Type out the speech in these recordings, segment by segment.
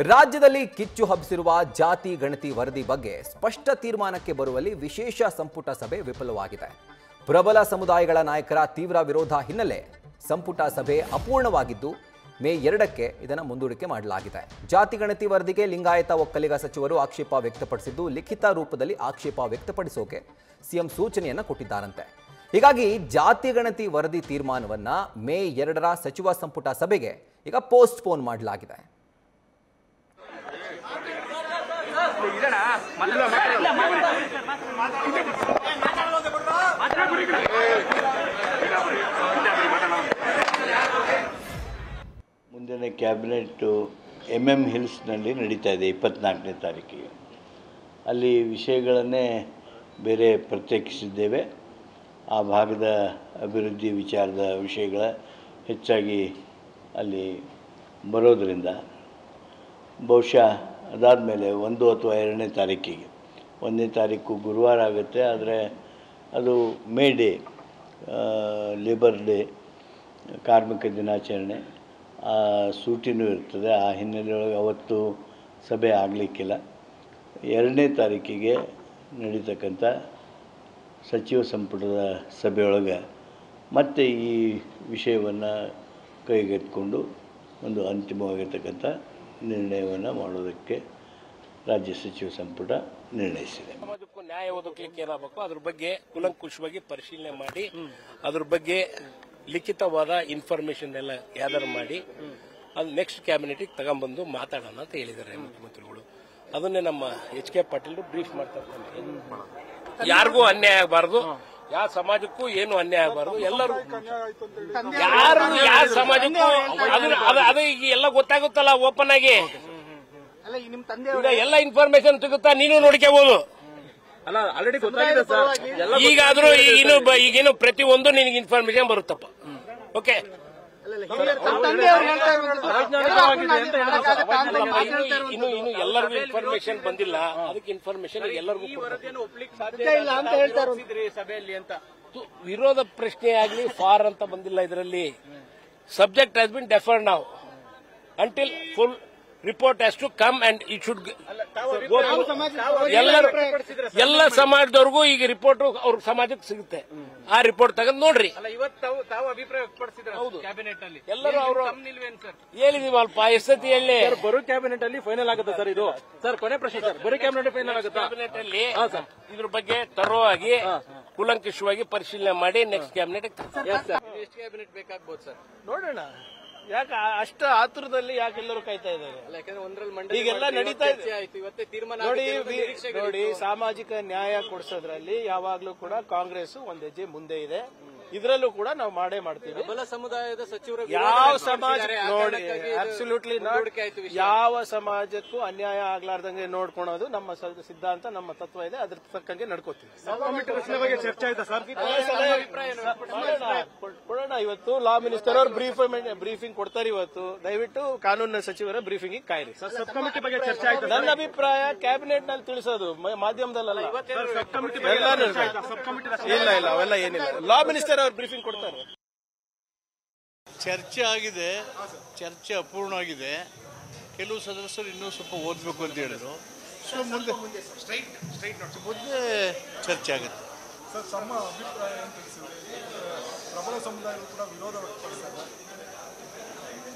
ರಾಜ್ಯದಲ್ಲಿ ಕಿಚ್ಚು ಹಬ್ಬಿಸಿರುವ ಜಾತಿ ಗಣತಿ ವರದಿ ಬಗ್ಗೆ ಸ್ಪಷ್ಟ ತೀರ್ಮಾನಕ್ಕೆ ಬರುವಲ್ಲಿ ವಿಶೇಷ ಸಂಪುಟ ಸಭೆ ವಿಫಲವಾಗಿದೆ. ಪ್ರಬಲ ಸಮುದಾಯಗಳ ನಾಯಕರ ತೀವ್ರ ವಿರೋಧ ಹಿನ್ನೆಲೆ ಸಂಪುಟ ಸಭೆ ಅಪೂರ್ಣವಾಗಿದ್ದು ಮೇ 2ಕ್ಕೆ ಇದನ್ನು ಮುಂದೂಡಿಕೆ ಮಾಡಲಾಗಿದೆ. ಜಾತಿ ಗಣತಿ ವರದಿಗೆ ಲಿಂಗಾಯತ ಒಕ್ಕಲಿಗ ಸಚಿವರು ಆಕ್ಷೇಪ ವ್ಯಕ್ತಪಡಿಸಿದ್ದು ಲಿಖಿತ ರೂಪದಲ್ಲಿ ಆಕ್ಷೇಪ ವ್ಯಕ್ತಪಡಿಸೋಕೆ ಸಿಎಂ ಸೂಚನೆಯನ್ನು ಕೊಟ್ಟಿದ್ದಾರಂತೆ. ಹೀಗಾಗಿ ಜಾತಿ ಗಣತಿ ವರದಿ ತೀರ್ಮಾನವನ್ನ ಮೇ 2ರ ಸಚಿವ ಸಂಪುಟ ಸಭೆಗೆ ಈಗ ಪೋಸ್ಟ್ಪೋನ್ ಮಾಡಲಾಗಿದೆ. ಮುಂದಿನ ಕ್ಯಾಬಿನೆಟ್ಟು MM ಹಿಲ್ಸ್ನಲ್ಲಿ ನಡೀತಾ ಇದೆ 24ನೇ ತಾರೀಕಿಗೆ. ಅಲ್ಲಿ ವಿಷಯಗಳನ್ನೇ ಬೇರೆ ಪ್ರತ್ಯೇಕಿಸಿದ್ದೇವೆ. ಆ ಭಾಗದ ಅಭಿವೃದ್ಧಿ ವಿಚಾರದ ವಿಷಯಗಳ ಹೆಚ್ಚಾಗಿ ಅಲ್ಲಿ ಬರೋದರಿಂದ ಬಹುಶಃ ಅದಾದಮೇಲೆ 1 ಅಥವಾ 2ನೇ ತಾರೀಕಿಗೆ 1ನೇ ತಾರೀಕು ಗುರುವಾರ ಆಗುತ್ತೆ. ಆದರೆ ಅದು ಮೇ ಡೇ, ಲೇಬರ್ ಡೇ, ಕಾರ್ಮಿಕ ದಿನಾಚರಣೆ, ಸೂಟಿನೂ ಇರ್ತದೆ. ಆ ಹಿನ್ನೆಲೆಯೊಳಗೆ ಅವತ್ತು ಸಭೆ ಆಗಲಿಕ್ಕಿಲ್ಲ. 2ನೇ ತಾರೀಕಿಗೆ ನಡೀತಕ್ಕಂಥ ಸಚಿವ ಸಂಪುಟದ ಸಭೆಯೊಳಗೆ ಮತ್ತೆ ಈ ವಿಷಯವನ್ನು ಕೈಗೆತ್ತಿಕೊಂಡು ಒಂದು ಅಂತಿಮವಾಗಿರ್ತಕ್ಕಂಥ ನಿರ್ಣಯವನ್ನು ಮಾಡೋದಕ್ಕೆ ರಾಜ್ಯ ಸಚಿವ ಸಂಪುಟ ನಿರ್ಣಯಿಸಿದೆ. ಸಮಾಜಕ್ಕೂ ನ್ಯಾಯ ಒದಗಲಿಕ್ಕೆ ಏನಾಗಬೇಕು ಅದ್ರ ಬಗ್ಗೆ ಕೂಲಂಕುಷವಾಗಿ ಪರಿಶೀಲನೆ ಮಾಡಿ ಅದ್ರ ಬಗ್ಗೆ ಲಿಖಿತವಾದ ಇನ್ಫಾರ್ಮೇಶನ್ ಎಲ್ಲ ಗ್ಯಾದರ್ ಮಾಡಿ ಅದು ನೆಕ್ಸ್ಟ್ ಕ್ಯಾಬಿನೆಟ್ಗೆ ತಗೊಂಡ್ಬಂದು ಮಾತಾಡೋಣ ಅಂತ ಹೇಳಿದ್ದಾರೆ ಮುಖ್ಯಮಂತ್ರಿಗಳು. ಅದನ್ನೇ ನಮ್ಮ HK ಪಾಟೀಲ್ ಬ್ರೀಫ್ ಮಾಡ್ತಾರೆ. ಯಾರಿಗೂ ಅನ್ಯಾಯ ಆಗಬಾರದು, ಯಾವ ಸಮಾಜಕ್ಕೂ ಏನು ಅನ್ಯಾಯ ಆಗಬಾರದು, ಎಲ್ಲರೂ ಯಾವ ಸಮಾಜಕ್ಕೂ ಅದು ಈಗ ಎಲ್ಲ ಗೊತ್ತಾಗುತ್ತಲ್ಲ ಓಪನ್ ಆಗಿ. ಈಗ ಎಲ್ಲ ಇನ್ಫಾರ್ಮೇಶನ್ ಸಿಗುತ್ತಾ, ನೀನು ನೋಡ್ಕೋಬಹುದು. ಈಗಾದ್ರೂ ಈಗೇನು ಪ್ರತಿಯೊಂದು ನಿನಗೆ ಇನ್ಫಾರ್ಮೇಶನ್ ಬರುತ್ತಪ್ಪ. ಓಕೆ, ಇನ್ನು ಎಲ್ಲರಿಗೂ ಇನ್ಫಾರ್ಮೇಶನ್ ಬಂದಿಲ್ಲ. ಅದಕ್ಕೆ ಇನ್ಫಾರ್ಮೇಶನ್ ಎಲ್ಲರಿಗೂ ಸಭೆಯಲ್ಲಿ ಅಂತ ವಿರೋಧ ಪ್ರಶ್ನೆ ಆಗಲಿ ಫಾರ್ ಅಂತ ಬಂದಿಲ್ಲ. ಇದರಲ್ಲಿ subject has been deferred now until full report has to come and it should ಎಲ್ಲ ಸಮಾಜದವ್ರಿಗೂ ಈಗ ರಿಪೋರ್ಟ್ ಅವ್ರ ಸಮಾಜಕ್ಕೆ ಸಿಗುತ್ತೆ. ಆ ರಿಪೋರ್ಟ್ ತೆಗೆದು ನೋಡ್ರಿ. ಎಲ್ಲರೂ ಅವರು ಹೇಳಿದೀವಲ್ಪ ಎಷ್ಟತಿ ಹೇಳಿ ಬರೋ ಕ್ಯಾಬಿನೆಟ್ ಅಲ್ಲಿ ಫೈನಲ್ ಆಗುತ್ತೆ ಸರ್. ಇದು ಸರ್ ಕೊನೆ ಪ್ರಶ್ನೆ ಸರ್, ಬರೋ ಕ್ಯಾಬಿನೆಟ್ ಫೈನಲ್ ಆಗುತ್ತೆ. ಕ್ಯಾಬಿನೆಟ್ ಅಲ್ಲಿ ಇದ್ರ ಬಗ್ಗೆ ತರೋವಾಗಿ ಕೂಲಂಕಷವಾಗಿ ಪರಿಶೀಲನೆ ಮಾಡಿ ನೆಕ್ಸ್ಟ್ ಕ್ಯಾಬಿನೆಟ್ ಎಷ್ಟು ಕ್ಯಾಬಿನೆಟ್ ಬೇಕಾಗಬಹುದು ಸರ್ ನೋಡೋಣ. ಯಾಕೆ ಅಷ್ಟು ಆತುರದಲ್ಲಿ ಯಾಕೆ ಎಲ್ಲರೂ ಕಾಯ್ತಾ ಇದ್ದಾರೆ? ಈಗೆಲ್ಲ ನಡೀತಾ ಇದೆ ನೋಡಿ. ಸಾಮಾಜಿಕ ನ್ಯಾಯ ಕೊಡಿಸೋದ್ರಲ್ಲಿ ಯಾವಾಗ್ಲೂ ಕೂಡ ಕಾಂಗ್ರೆಸ್ ಒಂದ್ ಹೆಜ್ಜೆ ಮುಂದೆ ಇದೆ. ಇದರಲ್ಲೂ ಕೂಡ ನಾವು ಮಾಡೇ ಮಾಡ್ತೀವಿ. ಸಮುದಾಯದ ಸಚಿವರು ಯಾವ ಸಮಾಜ ನೋಡಿ ಅಬ್ಸಲ್ಯೂಟ್ಲಿ ಯಾವ ಸಮಾಜಕ್ಕೂ ಅನ್ಯಾಯ ಆಗ್ಲಾರ್ದಂಗೆ ನೋಡ್ಕೊಳೋದು ನಮ್ಮ ಸಿದ್ಧಾಂತ, ನಮ್ಮ ತತ್ವ ಇದೆ. ಅದ್ರ ತಕ್ಕಂಗೆ ನಡ್ಕೋತೀವಿ. ಕೊಡೋಣ. ಇವತ್ತು ಲಾ ಮಿನಿಸ್ಟರ್ ಅವರು ಬ್ರೀಫಿಂಗ್ ಕೊಡ್ತಾರೆ. ಇವತ್ತು ದಯವಿಟ್ಟು ಕಾನೂನು ಸಚಿವರ ಬ್ರೀಫಿಂಗ್ ಕಾಯಿರಿ. ನನ್ನ ಅಭಿಪ್ರಾಯ ಕ್ಯಾಬಿನೆಟ್ ನಲ್ಲಿ ತಿಳಿಸೋದು, ಮಾಧ್ಯಮದಲ್ಲ. ಇಲ್ಲ ಅವೆಲ್ಲ ಏನಿಲ್ಲ. ಲಾ ಮಿನಿಸ್ಟರ್ ಅವ್ರು ಬ್ರೀಫಿಂಗ್ ಕೊಡ್ತಾರೆ. ಚರ್ಚೆ ಆಗಿದೆ, ಚರ್ಚೆ ಅಪೂರ್ಣವಾಗಿದೆ. ಕೆಲವು ಸದಸ್ಯರು ಇನ್ನೂ ಸ್ವಲ್ಪ ಓದಬೇಕು ಅಂತ ಹೇಳಿದ್ರು. ಸೊ ಮುಂದೆ ಚರ್ಚೆ ಆಗುತ್ತೆ. ಸರ್, ತಮ್ಮ ಅಭಿಪ್ರಾಯ ಏನು ತಿಳಿಸಿದ್ರು? ಪ್ರಬಲ ಸಮುದಾಯಗಳು ಕೂಡ ವಿರೋಧ ವ್ಯಕ್ತಪಡಿಸಿದ್ದಾರೆ.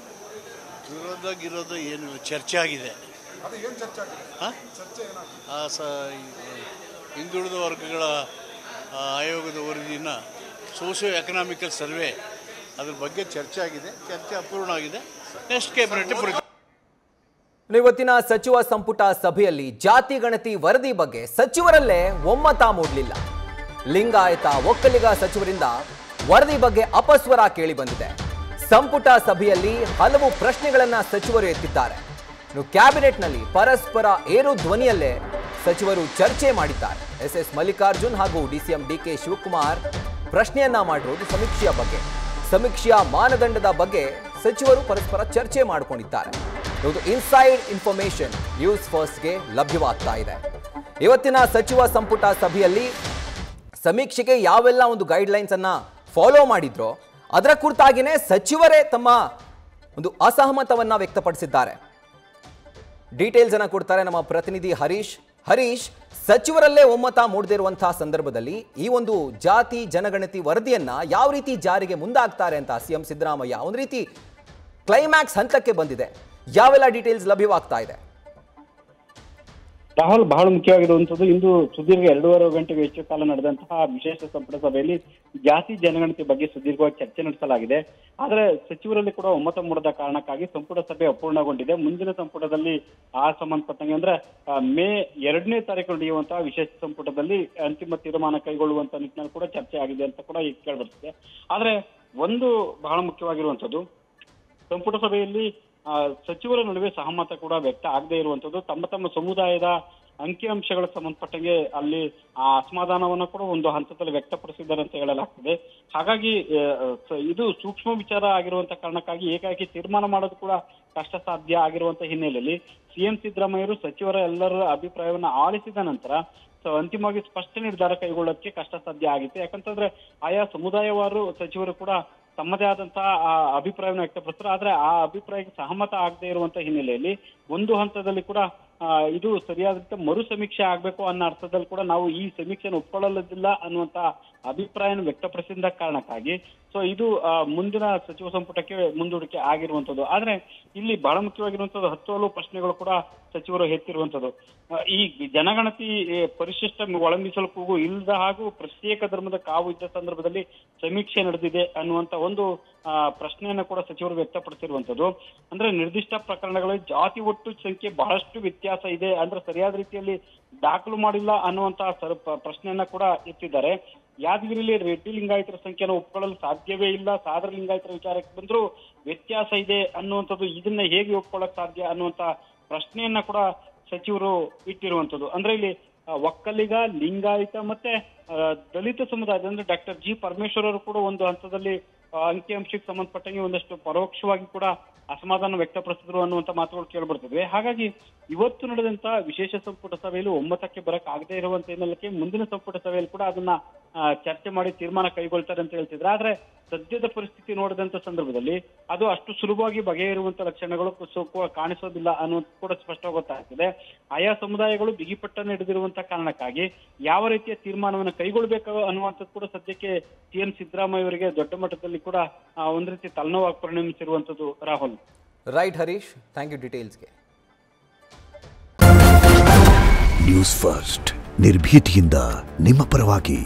ವಿರೋಧ ಏನಿಲ್ಲ, ಚರ್ಚೆ ಆಗಿದೆ. ಅದು ಏನು ಚರ್ಚೆ ಆಗಿದೆ? ಚರ್ಚೆ ಏನಾಗಿದೆ? ಹಿಂದುಳಿದ ವರ್ಗಗಳ ಆಯೋಗದ ವರದಿನ ಸೋಷಿಯೋ ಎಕನಾಮಿಕಲ್ ಸರ್ವೆ, ಅದ್ರ ಬಗ್ಗೆ ಚರ್ಚೆ ಆಗಿದೆ. ಚರ್ಚೆ ಅಪೂರ್ಣ ಆಗಿದೆ. Next cabinet. ಇವತ್ತಿನ ಸಚಿವ ಸಂಪುಟ ಸಭೆಯಲ್ಲಿ ಜಾತಿ ಗಣತಿ ವರದಿ ಬಗ್ಗೆ ಸಚಿವರಲ್ಲೇ ಒಮ್ಮತ ಮೂಡಲಿಲ್ಲ. ಲಿಂಗಾಯತ ಒಕ್ಕಲಿಗ ಸಚಿವರಿಂದ ವರದಿ ಬಗ್ಗೆ ಅಪಸ್ವರ ಕೇಳಿ ಬಂದಿದೆ. ಸಂಪುಟ ಸಭೆಯಲ್ಲಿ ಹಲವು ಪ್ರಶ್ನೆಗಳನ್ನ ಸಚಿವರು ಎತ್ತಿದ್ದಾರೆ. ಇನ್ನು ಕ್ಯಾಬಿನೆಟ್ನಲ್ಲಿ ಪರಸ್ಪರ ಏರು ಧ್ವನಿಯಲ್ಲೇ ಸಚಿವರು ಚರ್ಚೆ ಮಾಡಿದ್ದಾರೆ. SS ಮಲ್ಲಿಕಾರ್ಜುನ್ ಹಾಗೂ DCM DK ಶಿವಕುಮಾರ್ ಪ್ರಶ್ನೆಯನ್ನ ಮಾಡಿರೋದು ಸಮೀಕ್ಷೆಯ ಬಗ್ಗೆ. ಸಮೀಕ್ಷೆಯ ಮಾನದಂಡದ ಬಗ್ಗೆ ಸಚಿವರು ಪರಸ್ಪರ ಚರ್ಚೆ ಮಾಡಿಕೊಂಡಿದ್ದಾರೆ. ಇದು ಇನ್ಸೈಡ್ ಇನ್ಫಾರ್ಮೇಶನ್ ನ್ಯೂಸ್ ಫಸ್ಟ್ಗೆ ಲಭ್ಯವಾಗ್ತಾ ಇದೆ. ಇವತ್ತಿನ ಸಚಿವ ಸಂಪುಟ ಸಭೆಯಲ್ಲಿ ಸಮೀಕ್ಷೆಗೆ ಯಾವೆಲ್ಲ ಒಂದು ಗೈಡ್ಲೈನ್ಸ್ ಅನ್ನ ಫಾಲೋ ಮಾಡಿದ್ರೋ ಅದರ ಕುರಿತಾಗಿನೇ ಸಚಿವರೇ ತಮ್ಮ ಒಂದು ಅಸಹಮತವನ್ನ ವ್ಯಕ್ತಪಡಿಸಿದ್ದಾರೆ. ಡೀಟೇಲ್ಸ್ ಅನ್ನ ಕೊಡ್ತಾರೆ ನಮ್ಮ ಪ್ರತಿನಿಧಿ ಹರೀಶ್, ಸಚಿವರಲ್ಲೇ ಒಮ್ಮತ ಮೂಡದಿರುವಂತಹ ಸಂದರ್ಭದಲ್ಲಿ ಈ ಒಂದು ಜಾತಿ ಜನಗಣತಿ ವರದಿಯನ್ನ ಯಾವ ರೀತಿ ಜಾರಿಗೆ ಮುಂದಾಗ್ತಾರೆ ಅಂತ ಸಿಎಂ ಸಿದ್ದರಾಮಯ್ಯ ಒಂದು ರೀತಿ ಕ್ಲೈಮ್ಯಾಕ್ಸ್ ಹಂತಕ್ಕೆ ಬಂದಿದೆ. ಯಾವೆಲ್ಲ ಡೀಟೇಲ್ಸ್ ಲಭ್ಯವಾಗ್ತಾ ಇದೆ? ರಾಹುಲ್, ಬಹಳ ಮುಖ್ಯವಾಗಿರುವಂತದ್ದು ಇಂದು ಸುದೀರ್ಘ 2.5 ಗಂಟೆಗೆ ಹೆಚ್ಚು ಕಾಲ ನಡೆದಂತಹ ವಿಶೇಷ ಸಂಪುಟ ಸಭೆಯಲ್ಲಿ ಜಾತಿ ಜನಗಣತಿ ಬಗ್ಗೆ ಸುದೀರ್ಘವಾಗಿ ಚರ್ಚೆ ನಡೆಸಲಾಗಿದೆ. ಆದರೆ ಸಚಿವರಲ್ಲಿ ಕೂಡ ಒಮ್ಮತ ಮೂಡದ ಕಾರಣಕ್ಕಾಗಿ ಸಂಪುಟ ಸಭೆ ಅಪೂರ್ಣಗೊಂಡಿದೆ. ಮುಂದಿನ ಸಂಪುಟದಲ್ಲಿ ಆ ಸಂಬಂಧಪಟ್ಟಂಗೆ ಅಂದ್ರೆ ಮೇ 2ನೇ ತಾರೀಕು ನಡೆಯುವಂತಹ ವಿಶೇಷ ಸಂಪುಟದಲ್ಲಿ ಅಂತಿಮ ತೀರ್ಮಾನ ಕೈಗೊಳ್ಳುವಂತ ನಿಟ್ಟಿನಲ್ಲಿ ಕೂಡ ಚರ್ಚೆ ಆಗಿದೆ ಅಂತ ಕೂಡ ಈಗ ಕೇಳ್ಬರ್ತಿದೆ. ಆದ್ರೆ ಒಂದು ಬಹಳ ಮುಖ್ಯವಾಗಿರುವಂತದ್ದು, ಸಂಪುಟ ಸಭೆಯಲ್ಲಿ ಸಚಿವರ ನಡುವೆ ಸಹಮತ ಕೂಡ ವ್ಯಕ್ತ ಆಗದೆ ಇರುವಂತದ್ದು. ತಮ್ಮ ತಮ್ಮ ಸಮುದಾಯದ ಅಂಕಿಅಂಶಗಳಿಗೆ ಸಂಬಂಧಪಟ್ಟಂಗೆ ಅಲ್ಲಿ ಆ ಅಸಮಾಧಾನವನ್ನು ಕೂಡ ಒಂದು ಹಂತದಲ್ಲಿ ವ್ಯಕ್ತಪಡಿಸಿದ್ದಾರೆ ಅಂತ ಹೇಳಲಾಗ್ತದೆ. ಹಾಗಾಗಿ ಇದು ಸೂಕ್ಷ್ಮ ವಿಚಾರ ಆಗಿರುವಂತ ಕಾರಣಕ್ಕಾಗಿ ಏಕಾಏಕಿ ತೀರ್ಮಾನ ಮಾಡೋದು ಕೂಡ ಕಷ್ಟ ಸಾಧ್ಯ ಆಗಿರುವಂತ ಹಿನ್ನೆಲೆಯಲ್ಲಿ ಸಿಎಂ ಸಿದ್ದರಾಮಯ್ಯರು ಸಚಿವರ ಎಲ್ಲರ ಅಭಿಪ್ರಾಯವನ್ನ ಆಲಿಸಿದ ನಂತರ ಅಂತಿಮವಾಗಿ ಸ್ಪಷ್ಟ ನಿರ್ಧಾರ ಕೈಗೊಳ್ಳೋದಕ್ಕೆ ಕಷ್ಟ ಸಾಧ್ಯ ಆಗಿತ್ತು. ಯಾಕಂತಂದ್ರೆ ಆಯಾ ಸಮುದಾಯವಾರು ಸಚಿವರು ಕೂಡ ತಮ್ಮದೇ ಆದಂತಹ ಅಭಿಪ್ರಾಯವನ್ನು ವ್ಯಕ್ತಪಡಿಸ್ತಾರೆ. ಆದ್ರೆ ಆ ಅಭಿಪ್ರಾಯಕ್ಕೆ ಸಹಮತ ಆಗದೆ ಇರುವಂತ ಹಿನ್ನೆಲೆಯಲ್ಲಿ ಒಂದು ಹಂತದಲ್ಲಿ ಕೂಡ ಇದು ಸರಿಯಾದಂತೆ ಮರು ಸಮೀಕ್ಷೆ ಆಗ್ಬೇಕು ಅನ್ನೋ ಅರ್ಥದಲ್ಲಿ ಕೂಡ ನಾವು ಈ ಸಮೀಕ್ಷೆಯನ್ನು ಒಪ್ಕೊಳ್ಳೋದಿಲ್ಲ ಅನ್ನುವಂತ ಅಭಿಪ್ರಾಯವನ್ನು ವ್ಯಕ್ತಪಡಿಸಿದ ಕಾರಣಕ್ಕಾಗಿ ಇದು ಮುಂದಿನ ಸಚಿವ ಸಂಪುಟಕ್ಕೆ ಮುಂದೂಡಿಕೆ ಆಗಿರುವಂತದ್ದು. ಆದ್ರೆ ಇಲ್ಲಿ ಬಹಳ ಮುಖ್ಯವಾಗಿರುವಂತದ್ದು 10 ಹಲವು ಪ್ರಶ್ನೆಗಳು ಕೂಡ ಸಚಿವರು ಎತ್ತಿರುವಂತದ್ದು. ಈ ಜನಗಣತಿ ಪರಿಶಿಷ್ಟ ಒಳಮೀಸಲು ಕೂಗು ಇಲ್ಲದ ಹಾಗೂ ಪ್ರತ್ಯೇಕ ಧರ್ಮದ ಕಾವು ಇದ್ದ ಸಂದರ್ಭದಲ್ಲಿ ಸಮೀಕ್ಷೆ ನಡೆದಿದೆ ಅನ್ನುವಂತ ಒಂದು ಪ್ರಶ್ನೆಯನ್ನ ಕೂಡ ಸಚಿವರು ವ್ಯಕ್ತಪಡಿಸಿರುವಂತದ್ದು. ಅಂದ್ರೆ ನಿರ್ದಿಷ್ಟ ಪ್ರಕರಣಗಳಲ್ಲಿ ಜಾತಿ ಒಟ್ಟು ಸಂಖ್ಯೆ ಬಹಳಷ್ಟು ವ್ಯತ್ಯಾಸ ಇದೆ, ಅಂದ್ರೆ ಸರಿಯಾದ ರೀತಿಯಲ್ಲಿ ದಾಖಲು ಮಾಡಿಲ್ಲ ಅನ್ನುವಂತಹ ಪ್ರಶ್ನೆಯನ್ನ ಕೂಡ ಎತ್ತಿದ್ದಾರೆ. ಯಾದಗಿರಿಯಲ್ಲಿ ರೆಡ್ಡಿ ಲಿಂಗಾಯತರ ಸಂಖ್ಯೆಯನ್ನು ಒಪ್ಕೊಳ್ಳಲು ಸಾಧ್ಯವೇ ಇಲ್ಲ, ಸಾದರ ಲಿಂಗಾಯತರ ವಿಚಾರಕ್ಕೆ ಬಂದರೂ ವ್ಯತ್ಯಾಸ ಇದೆ ಅನ್ನುವಂಥದ್ದು, ಇದನ್ನ ಹೇಗೆ ಒಪ್ಕೊಳ್ಳಕ್ ಸಾಧ್ಯ ಅನ್ನುವಂತ ಪ್ರಶ್ನೆಯನ್ನ ಕೂಡ ಸಚಿವರು ಇಟ್ಟಿರುವಂತದ್ದು. ಅಂದ್ರೆ ಇಲ್ಲಿ ಒಕ್ಕಲಿಗ, ಲಿಂಗಾಯತ ಮತ್ತೆ ದಲಿತ ಸಮುದಾಯದ ಅಂದ್ರೆ ಡಾಕ್ಟರ್ ಜಿ ಪರಮೇಶ್ವರ್ ಅವರು ಕೂಡ ಒಂದು ಹಂತದಲ್ಲಿ ಅಂಕಿಅಂಶಕ್ಕೆ ಸಂಬಂಧಪಟ್ಟಂಗೆ ಒಂದಷ್ಟು ಪರೋಕ್ಷವಾಗಿ ಕೂಡ ಅಸಮಾಧಾನ ವ್ಯಕ್ತಪಡಿಸಿದ್ರು ಅನ್ನುವಂತ ಮಾತುಗಳು ಕೇಳಿಬರ್ತದೆ. ಹಾಗಾಗಿ ಇವತ್ತು ನಡೆದಂತ ವಿಶೇಷ ಸಂಪುಟ ಸಭೆಯಲ್ಲಿ ಒಮ್ಮತಕ್ಕೆ ಬರಕ್ ಆಗದೆ ಇರುವಂತ ಹಿನ್ನೆಲೆಗೆ ಮುಂದಿನ ಸಂಪುಟ ಸಭೆಯಲ್ಲಿ ಕೂಡ ಅದನ್ನ ಚರ್ಚೆ ಮಾಡಿ ತೀರ್ಮಾನ ಕೈಗೊಳ್ತಾರೆ ಅಂತ ಹೇಳ್ತಿದ್ರು. ಆದ್ರೆ ಸದ್ಯದ ಪರಿಸ್ಥಿತಿ ನೋಡಿದಂತ ಸಂದರ್ಭದಲ್ಲಿ ಅದು ಅಷ್ಟು ಸುಲಭವಾಗಿ ಬಗೆಹರುವಂತ ಲಕ್ಷಣಗಳು ಕಾಣಿಸೋದಿಲ್ಲ ಅನ್ನೋದು ಕೂಡ ಸ್ಪಷ್ಟವಾಗಿ ಗೊತ್ತಾಗ್ತದೆ. ಆಯಾ ಸಮುದಾಯಗಳು ಬಿಗಿಪಟ್ಟನ್ನು ಹಿಡಿದಿರುವಂತ ಕಾರಣಕ್ಕಾಗಿ ಯಾವ ರೀತಿಯ ತೀರ್ಮಾನವನ್ನು ಕೈಗೊಳ್ಬೇಕು ಅನ್ನುವಂಥದ್ದು ಕೂಡ ಸದ್ಯಕ್ಕೆ ಸಿಎಂ ಸಿದ್ದರಾಮಯ್ಯ ಅವರಿಗೆ ದೊಡ್ಡ ಮಟ್ಟದಲ್ಲಿ ಕೂಡ ಒಂದ್ ರೀತಿ ತಲೆನೋವಾಗಿ ಪರಿಣಮಿಸಿರುವಂತದ್ದು. Rahul, right Harish, thank you ಡೀಟೇಲ್ಸ್ಗೆ. ನ್ಯೂಸ್ ಫಸ್ಟ್ ನಿರ್ಭೀತಿಯಿಂದ ನಿಮ್ಮ ಪರವಾಗಿ.